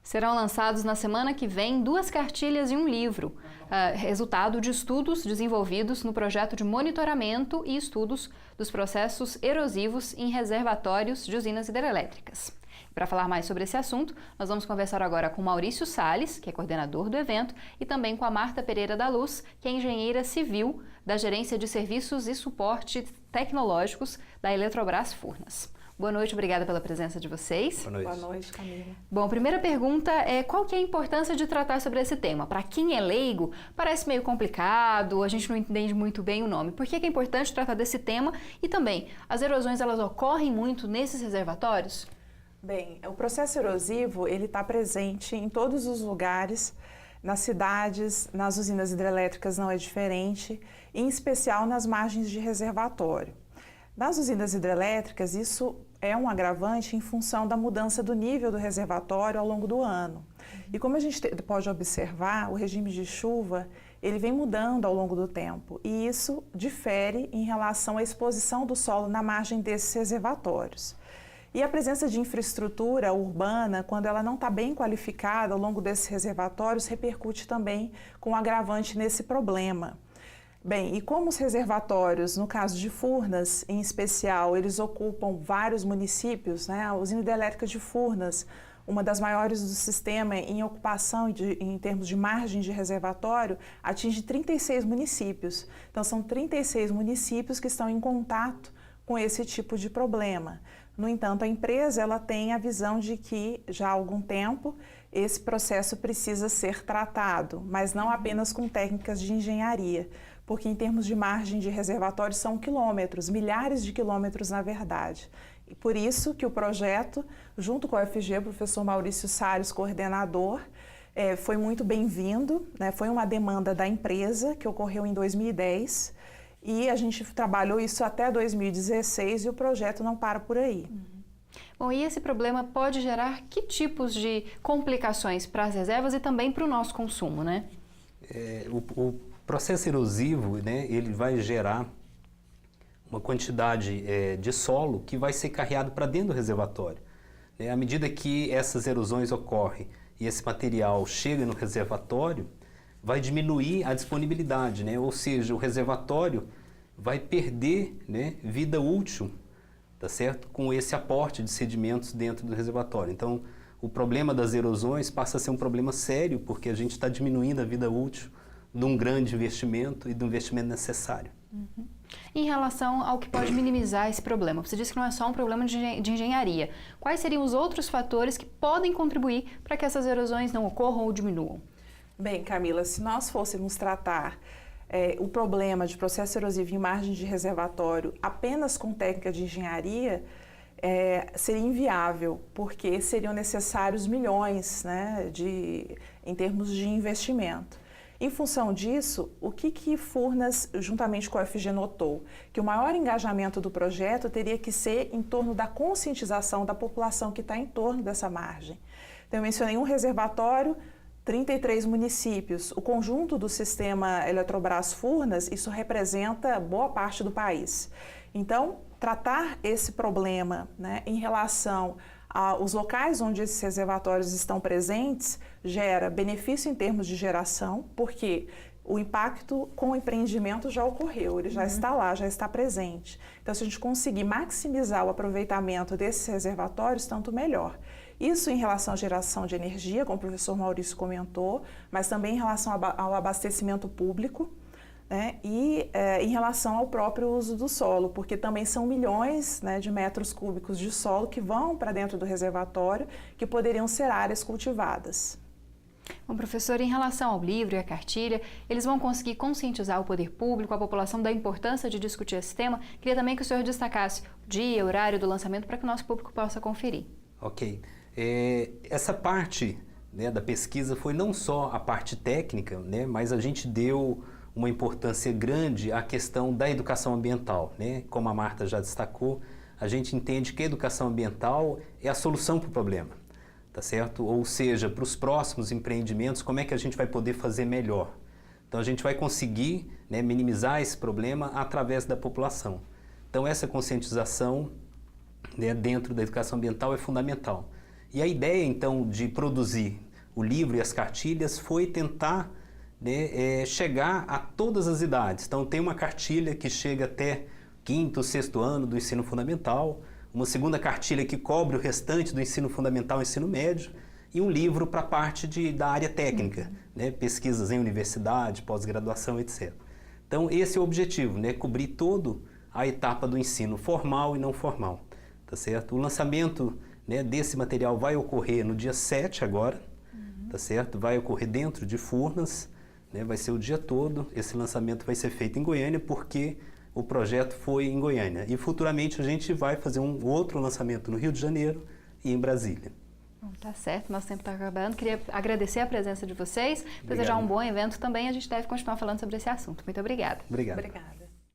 Serão lançados na semana que vem 2 cartilhas e um livro, resultado de estudos desenvolvidos no projeto de monitoramento e estudos dos processos erosivos em reservatórios de usinas hidrelétricas. Para falar mais sobre esse assunto, nós vamos conversar agora com Maurício Salles, que é coordenador do evento, e também com a Marta Pereira da Luz, que é engenheira civil da Gerência de Serviços e Suporte Tecnológicos da Eletrobras Furnas. Boa noite, obrigada pela presença de vocês. Boa noite. Boa noite, Camila. Bom, a primeira pergunta é qual que é a importância de tratar sobre esse tema? Para quem é leigo, parece meio complicado, a gente não entende muito bem o nome. Por que é importante tratar desse tema? E também, as erosões, elas ocorrem muito nesses reservatórios? Bem, o processo erosivo, ele está presente em todos os lugares, nas cidades, nas usinas hidrelétricas não é diferente, em especial nas margens de reservatório. Nas usinas hidrelétricas, isso é um agravante em função da mudança do nível do reservatório ao longo do ano. E como a gente pode observar, o regime de chuva, ele vem mudando ao longo do tempo, e isso difere em relação à exposição do solo na margem desses reservatórios. E a presença de infraestrutura urbana, quando ela não está bem qualificada ao longo desses reservatórios, repercute também com agravante nesse problema. Bem, e como os reservatórios, no caso de Furnas em especial, eles ocupam vários municípios, né? A usina hidrelétrica de Furnas, uma das maiores do sistema em ocupação em termos de margem de reservatório, atinge 36 municípios. Então, são 36 municípios que estão em contato com esse tipo de problema. No entanto, a empresa ela tem a visão de que, já há algum tempo, esse processo precisa ser tratado, mas não apenas com técnicas de engenharia, porque em termos de margem de reservatório são quilômetros, milhares de quilômetros na verdade. E por isso que o projeto, junto com o UFG, o professor Maurício Salles, coordenador, foi muito bem-vindo, né? Foi uma demanda da empresa que ocorreu em 2010, e a gente trabalhou isso até 2016 e o projeto não para por aí. Bom, e esse problema pode gerar que tipos de complicações para as reservas e também para o nosso consumo, né? O processo erosivo, né, ele vai gerar uma quantidade de solo que vai ser carreado para dentro do reservatório. À medida que essas erosões ocorrem e esse material chega no reservatório, vai diminuir a disponibilidade, né? Ou seja, o reservatório vai perder, né, vida útil, tá certo? Com esse aporte de sedimentos dentro do reservatório. Então, o problema das erosões passa a ser um problema sério, porque a gente está diminuindo a vida útil de um grande investimento e do investimento necessário. Uhum. Em relação ao que pode minimizar esse problema, você disse que não é só um problema de engenharia. Quais seriam os outros fatores que podem contribuir para que essas erosões não ocorram ou diminuam? Bem, Camila, se nós fôssemos tratar o problema de processo erosivo em margem de reservatório apenas com técnica de engenharia, seria inviável, porque seriam necessários milhões, né, em termos de investimento. Em função disso, o que Furnas, juntamente com a UFG, notou? Que o maior engajamento do projeto teria que ser em torno da conscientização da população que está em torno dessa margem. Então, eu mencionei um reservatório, 33 municípios. O conjunto do sistema Eletrobras Furnas, isso representa boa parte do país. Então, tratar esse problema, né, em relação aos locais onde esses reservatórios estão presentes, gera benefício em termos de geração, porque o impacto com o empreendimento já ocorreu, ele já está lá, já está presente. Então, se a gente conseguir maximizar o aproveitamento desses reservatórios, tanto melhor. Isso em relação à geração de energia, como o professor Maurício comentou, mas também em relação ao abastecimento público, né, e em relação ao próprio uso do solo, porque também são milhões, né, de metros cúbicos de solo que vão para dentro do reservatório, que poderiam ser áreas cultivadas. Bom, professor, em relação ao livro e à cartilha, eles vão conseguir conscientizar o poder público, a população da importância de discutir esse tema? Queria também que o senhor destacasse o dia, o horário do lançamento para que o nosso público possa conferir. Ok. Essa parte, né, da pesquisa foi não só a parte técnica, né, mas a gente deu uma importância grande à questão da educação ambiental, né? Como a Marta já destacou, a gente entende que a educação ambiental é a solução para o problema, tá certo? Ou seja, para os próximos empreendimentos, como é que a gente vai poder fazer melhor? Então, a gente vai conseguir, né, minimizar esse problema através da população. Então, essa conscientização, né, dentro da educação ambiental é fundamental. E a ideia, então, de produzir o livro e as cartilhas foi tentar, né, chegar a todas as idades. Então, tem uma cartilha que chega até quinto, sexto ano do ensino fundamental, uma segunda cartilha que cobre o restante do ensino fundamental e ensino médio, e um livro para a parte da área técnica, né, pesquisas em universidade, pós-graduação, etc. Então, esse é o objetivo, né, cobrir toda a etapa do ensino formal e não formal, tá certo? O lançamento, né, desse material vai ocorrer no dia 7 agora, tá certo? Vai ocorrer dentro de Furnas, né, vai ser o dia todo. Esse lançamento vai ser feito em Goiânia porque o projeto foi em Goiânia. E futuramente a gente vai fazer um outro lançamento no Rio de Janeiro e em Brasília. Bom, tá certo, nosso tempo está acabando. Queria agradecer a presença de vocês, desejar um bom evento também. A gente deve continuar falando sobre esse assunto. Muito obrigada. Obrigado. Obrigada.